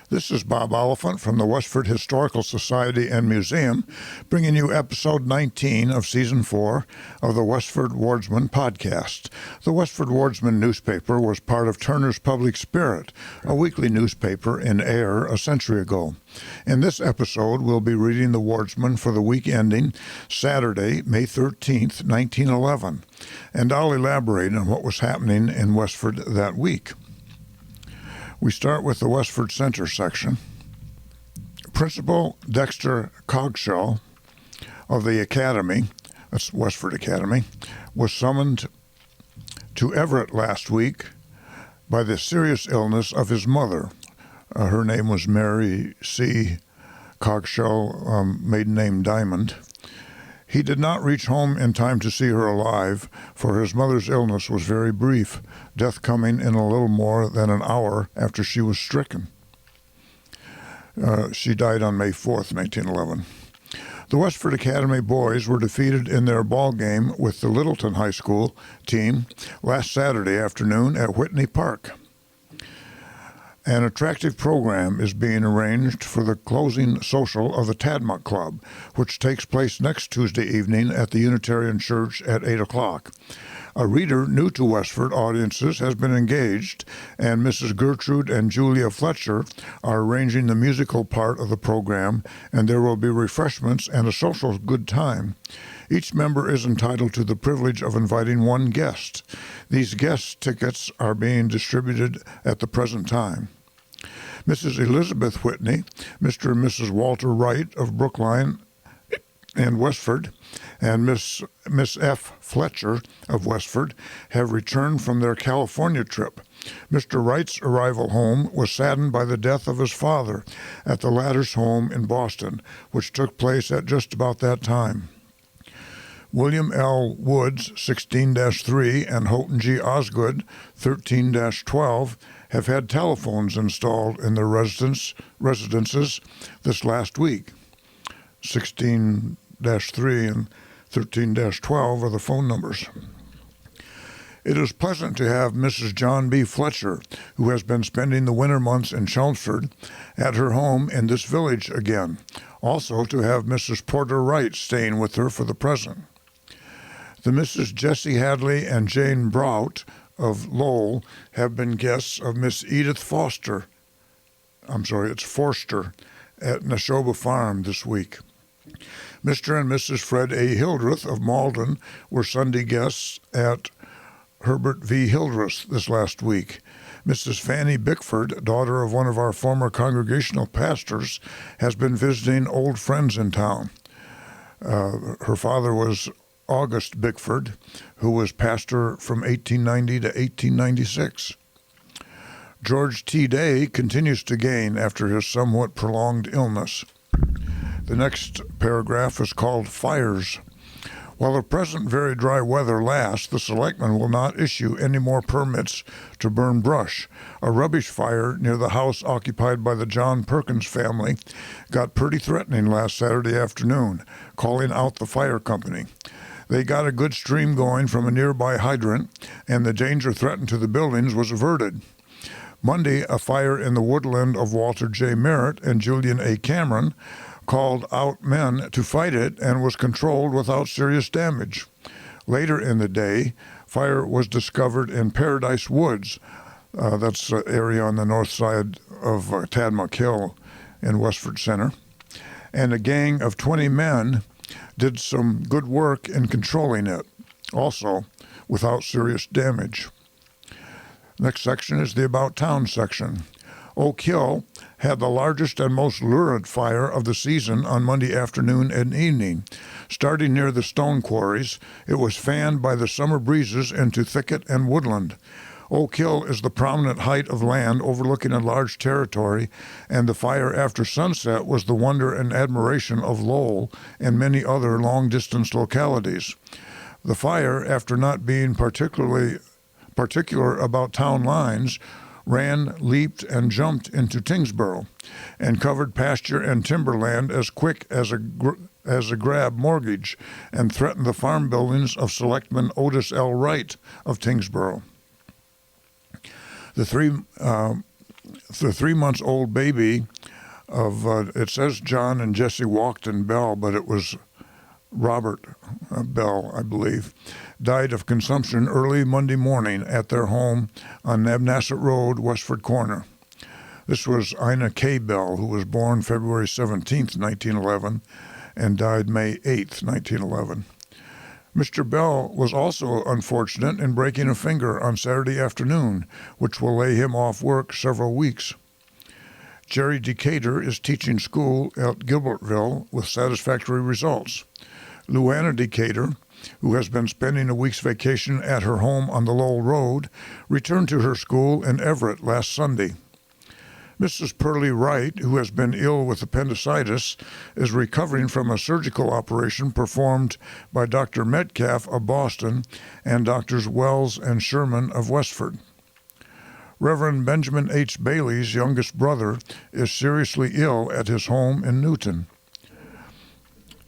This is Bob Oliphant from the Westford Historical Society and Museum, bringing you episode 19 of season 4 of the Westford Wardsman podcast. The Westford Wardsman newspaper was part of Turner's Public Spirit, a weekly newspaper in Ayer a century ago. In this episode, we'll be reading the Wardsman for the week ending Saturday, May 13th, 1911, and I'll elaborate on what was happening in Westford that week. We start with the Westford Center section. Principal Dexter Cogshell of the Academy, that's Westford Academy, was summoned to Everett last week by the serious illness of his mother. Her name was Mary C. Cogshell, maiden name Diamond. He did not reach home in time to see her alive, for his mother's illness was very brief, death coming in a little more than an hour after she was stricken. She died on May 4th, 1911. The Westford Academy boys were defeated in their ball game with the Littleton High School team last Saturday afternoon at Whitney Park. An attractive program is being arranged for the closing social of the Tadmuck Club, which takes place next Tuesday evening at the Unitarian Church at 8 o'clock. A reader new to Westford audiences has been engaged, and Mrs. Gertrude and Julia Fletcher are arranging the musical part of the program, and there will be refreshments and a social good time. Each member is entitled to the privilege of inviting one guest. These guest tickets are being distributed at the present time. Mrs. Elizabeth Whitney, Mr. and Mrs. Walter Wright of Brookline and Westford, and Miss F. Fletcher of Westford have returned from their California trip. Mr. Wright's arrival home was saddened by the death of his father at the latter's home in Boston, which took place at just about that time. William L. Woods, 16-3, and Houghton G. Osgood, 13-12, have had telephones installed in their residences this last week. 16-3 and 13-12 are the phone numbers. It is pleasant to have Mrs. John B. Fletcher, who has been spending the winter months in Chelmsford, at her home in this village again. Also to have Mrs. Porter Wright staying with her for the present. The Mrs. Jessie Hadley and Jane Brout of Lowell have been guests of Miss Edith Forster at Neshoba Farm this week. Mr. and Mrs. Fred A. Hildreth of Malden were Sunday guests at Herbert V. Hildreth this last week. Mrs. Fanny Bickford, daughter of one of our former congregational pastors, has been visiting old friends in town. Her father was August Bickford, who was pastor from 1890 to 1896. George T. Day continues to gain after his somewhat prolonged illness. The next paragraph is called Fires. While the present very dry weather lasts, the selectmen will not issue any more permits to burn brush. A rubbish fire near the house occupied by the John Perkins family got pretty threatening last Saturday afternoon, calling out the fire company. They got a good stream going from a nearby hydrant, and the danger threatened to the buildings was averted. Monday, a fire in the woodland of Walter J. Merritt and Julian A. Cameron called out men to fight it and was controlled without serious damage. Later in the day, fire was discovered in Paradise Woods. That's an area on the north side of Tadmuck Hill in Westford Center. And a gang of 20 men did some good work in controlling it, also without serious damage. Next section is the About Town section. Oak Hill had the largest and most lurid fire of the season on Monday afternoon and evening. Starting near the stone quarries, it was fanned by the summer breezes into thicket and woodland. Oak Hill is the prominent height of land overlooking a large territory, and the fire after sunset was the wonder and admiration of Lowell and many other long-distance localities. The fire, after not being particular about town lines, ran, leaped, and jumped into Tingsboro, and covered pasture and timberland as quick as a grab mortgage, and threatened the farm buildings of Selectman Otis L. Wright of Tingsboro. The three the 3-month-old baby of, it says John and Jessie Walkton Bell, but it was Robert Bell, I believe, died of consumption early Monday morning at their home on Nabnasset Road, Westford Corner. This was Ina K. Bell, who was born February 17th, 1911, and died May 8th, 1911. Mr. Bell was also unfortunate in breaking a finger on Saturday afternoon, which will lay him off work several weeks. Jerry Decatur is teaching school at Gilbertville with satisfactory results. Luana Decatur, who has been spending a week's vacation at her home on the Lowell Road, returned to her school in Everett last Sunday. Mrs. Pearlie Wright, who has been ill with appendicitis, is recovering from a surgical operation performed by Dr. Metcalf of Boston and Drs. Wells and Sherman of Westford. Reverend Benjamin H. Bailey's youngest brother is seriously ill at his home in Newton.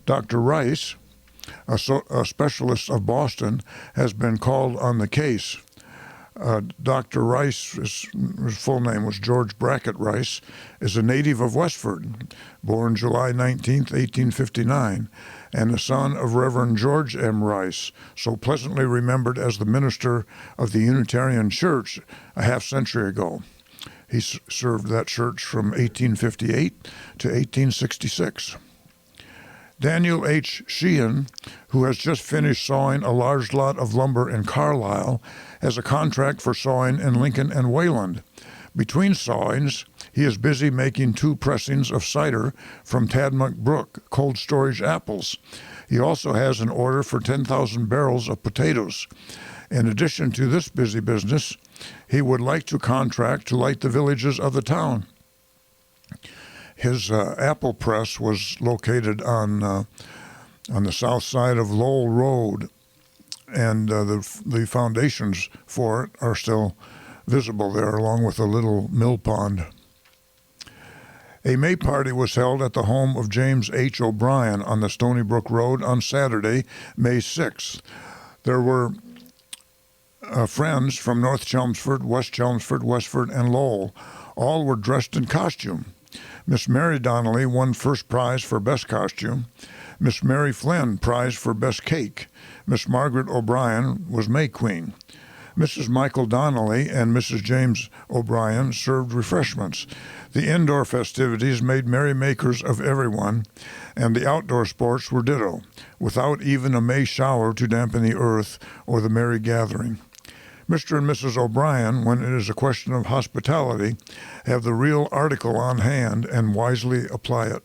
Dr. Rice, a specialist of Boston, has been called on the case. Dr. Rice, his full name was George Brackett Rice, is a native of Westford, born July 19, 1859, and the son of Reverend George M. Rice, so pleasantly remembered as the minister of the Unitarian Church a half-century ago. He served that church from 1858 to 1866. Daniel H. Sheehan, who has just finished sawing a large lot of lumber in Carlisle, has a contract for sawing in Lincoln and Wayland. Between sawings, he is busy making 2 pressings of cider from Tadmuck Brook cold storage apples. He also has an order for 10,000 barrels of potatoes. In addition to this busy business, he would like to contract to light the villages of the town. His apple press was located on the south side of Lowell Road, and the foundations for it are still visible there, along with a little mill pond. A May party was held at the home of James H. O'Brien on the Stony Brook Road on Saturday, May 6th. There were friends from North Chelmsford, West Chelmsford, Westford, and Lowell. All were dressed in costume. Miss Mary Donnelly won first prize for best costume. Miss Mary Flynn prize for best cake. Miss Margaret O'Brien was May Queen. Mrs. Michael Donnelly and Mrs. James O'Brien served refreshments. The indoor festivities made merrymakers of everyone, and the outdoor sports were ditto, without even a May shower to dampen the earth or the merry gathering. Mr. and Mrs. O'Brien, when it is a question of hospitality, have the real article on hand and wisely apply it.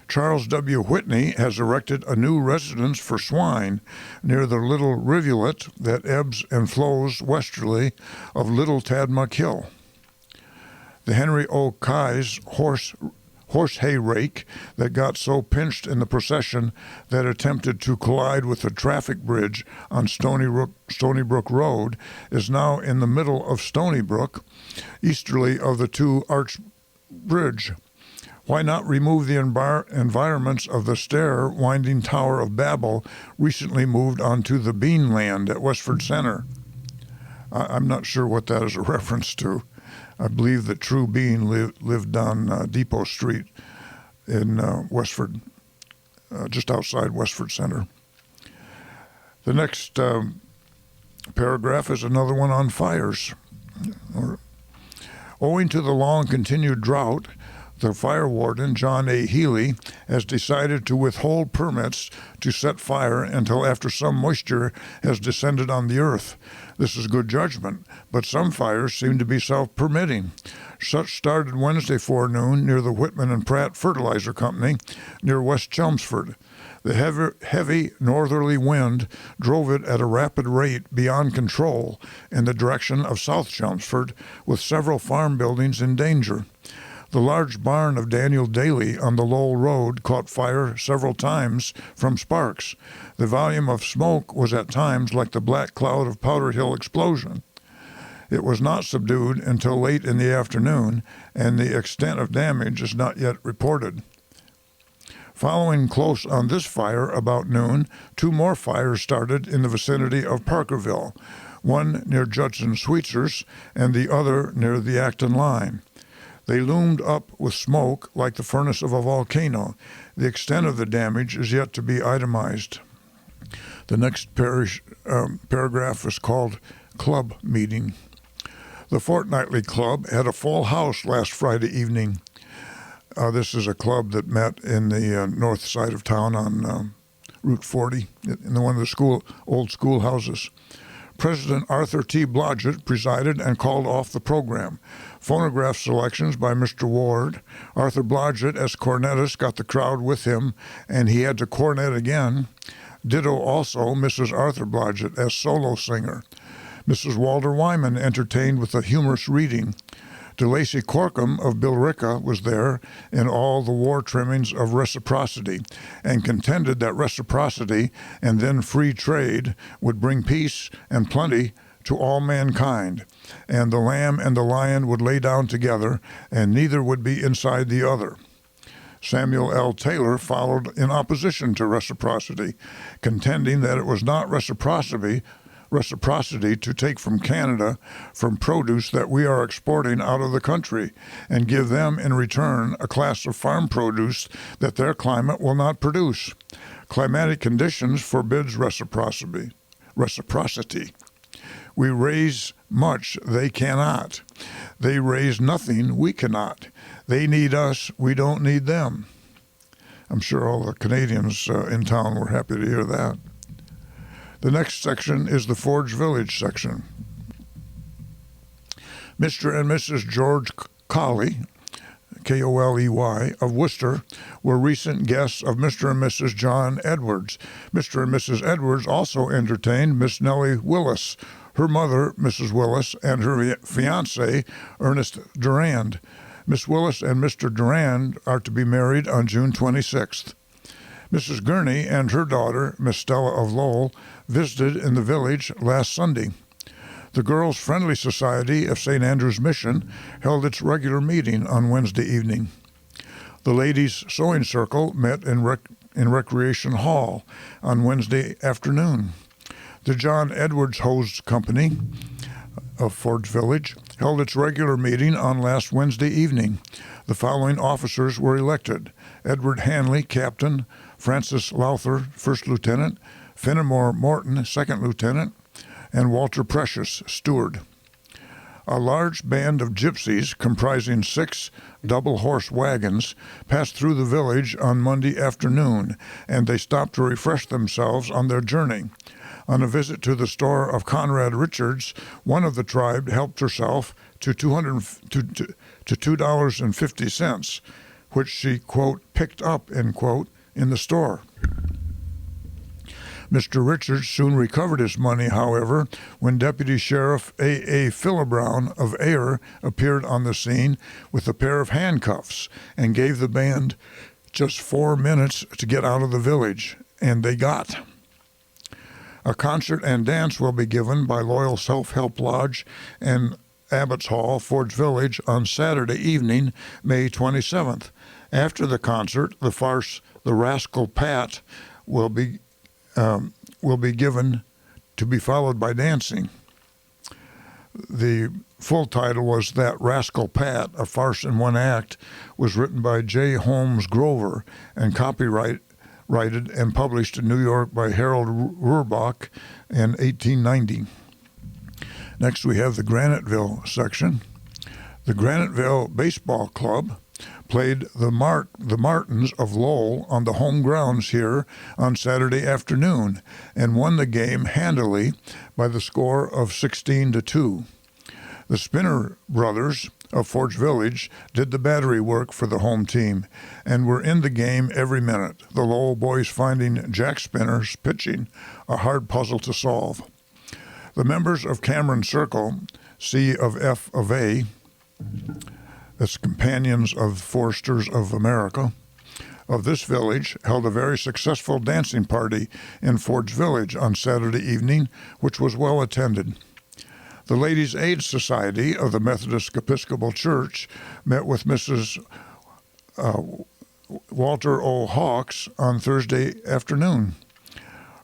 Charles W. Whitney has erected a new residence for swine near the little rivulet that ebbs and flows westerly of Little Tadmuck Hill. The Henry O. Keyes horse hay rake that got so pinched in the procession that attempted to collide with the traffic bridge on Stony Brook Road is now in the middle of Stony Brook, easterly of the 2-arch bridge. Why not remove the environments of the stair-winding Tower of Babel recently moved onto the Bean Land at Westford Center? I'm not sure what that is a reference to. I believe that True Bean lived on Depot Street in Westford, just outside Westford Center. The next paragraph is another one on fires. Owing to the long continued drought, the fire warden, John A. Healy, has decided to withhold permits to set fire until after some moisture has descended on the earth. This is good judgment, but some fires seem to be self-permitting. Such started Wednesday forenoon near the Whitman and Pratt Fertilizer Company near West Chelmsford. The heavy northerly wind drove it at a rapid rate beyond control in the direction of South Chelmsford, with several farm buildings in danger. The large barn of Daniel Daly on the Lowell Road caught fire several times from sparks. The volume of smoke was at times like the black cloud of Powder Hill explosion. It was not subdued until late in the afternoon, and the extent of damage is not yet reported. Following close on this fire about noon, 2 more fires started in the vicinity of Parkerville. one near Judson Sweetzer's and the other near the Acton line. They loomed up with smoke like the furnace of a volcano. The extent of the damage is yet to be itemized. The next paragraph is called Club Meeting. The Fortnightly Club had a full house last Friday evening. This is a club that met in the north side of town on Route 40, in one of the old schoolhouses. President Arthur T. Blodgett presided and called off the program. Phonograph selections by Mr. Ward. Arthur Blodgett, as cornetist, got the crowd with him, and he had to cornet again. Ditto also Mrs. Arthur Blodgett as solo singer. Mrs. Walter Wyman entertained with a humorous reading. DeLacy Corkum of Billerica was there in all the war trimmings of reciprocity, and contended that reciprocity and then free trade would bring peace and plenty to all mankind, and the lamb and the lion would lay down together, and neither would be inside the other. Samuel L. Taylor followed in opposition to reciprocity, contending that it was not reciprocity to take from Canada from produce that we are exporting out of the country and give them in return a class of farm produce that their climate will not produce. Climatic conditions forbids reciprocity. We raise much, they cannot. They raise nothing, we cannot. They need us, we don't need them. I'm sure all the Canadians in town were happy to hear that. The next section is the Forge Village section. Mr. and Mrs. George Colley, Koley, of Worcester, were recent guests of Mr. and Mrs. John Edwards. Mr. and Mrs. Edwards also entertained Miss Nellie Willis, her mother, Mrs. Willis, and her fiancé, Ernest Durand. Miss Willis and Mr. Durand are to be married on June 26th. Mrs. Gurney and her daughter, Miss Stella of Lowell, visited in the village last Sunday. The Girls' Friendly Society of St. Andrew's Mission held its regular meeting on Wednesday evening. The Ladies' Sewing Circle met in Recreation Hall on Wednesday afternoon. The John Edwards Hose Company of Forge Village held its regular meeting on last Wednesday evening. The following officers were elected: Edward Hanley, Captain; Francis Lowther, First Lieutenant; Fenimore Morton, Second Lieutenant; and Walter Precious, Steward. A large band of gypsies, comprising 6 double-horse wagons, passed through the village on Monday afternoon, and they stopped to refresh themselves on their journey. On a visit to the store of Conrad Richards, one of the tribe helped herself to $2.50, which she, quote, picked up, end quote, in the store. Mr. Richards soon recovered his money, however, when Deputy Sheriff A.A. Philibrown of Ayer appeared on the scene with a pair of handcuffs and gave the band just 4 minutes to get out of the village, and they got. A concert and dance will be given by Loyal Self-Help Lodge and Abbott's Hall, Forge Village, on Saturday evening, May 27th. After the concert, the farce The Rascal Pat will be given, to be followed by dancing. The full title was That Rascal Pat, A Farce in One Act, was written by J. Holmes Grover and copyrighted and published in New York by Harold Rurbach in 1890. Next we have the Graniteville section. The Graniteville Baseball Club played the Martins of Lowell on the home grounds here on Saturday afternoon and won the game handily by the score of 16-2. The Spinner brothers of Forge Village did the battery work for the home team and were in the game every minute, the Lowell boys finding Jack Spinner's pitching a hard puzzle to solve. The members of Cameron Circle, C of F of A, that's Companions of Foresters of America, of this village held a very successful dancing party in Forge Village on Saturday evening, which was well attended. The Ladies' Aid Society of the Methodist Episcopal Church met with Mrs. Walter O. Hawks on Thursday afternoon.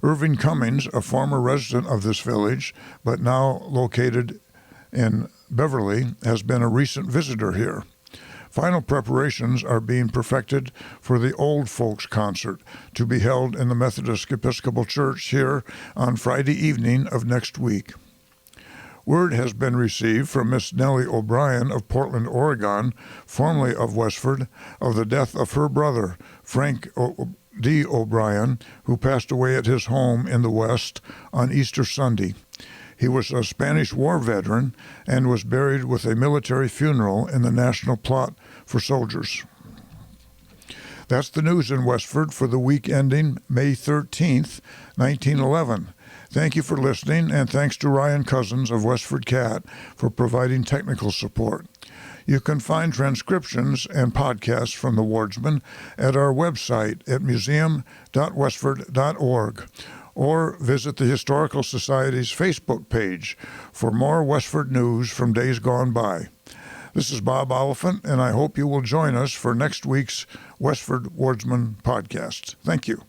Irving Cummings, a former resident of this village, but now located in Beverly, has been a recent visitor here. Final preparations are being perfected for the Old Folks Concert to be held in the Methodist Episcopal Church here on Friday evening of next week. Word has been received from Miss Nellie O'Brien of Portland, Oregon, formerly of Westford, of the death of her brother, Frank D. O'Brien, who passed away at his home in the West on Easter Sunday. He was a Spanish War veteran and was buried with a military funeral in the National Plot for Soldiers. That's the news in Westford for the week ending May 13th, 1911. Thank you for listening, and thanks to Ryan Cousins of Westford CAT for providing technical support. You can find transcriptions and podcasts from the Wardsman at our website at museum.westford.org, or visit the Historical Society's Facebook page for more Westford news from days gone by. This is Bob Oliphant, and I hope you will join us for next week's Westford Wardsman podcast. Thank you.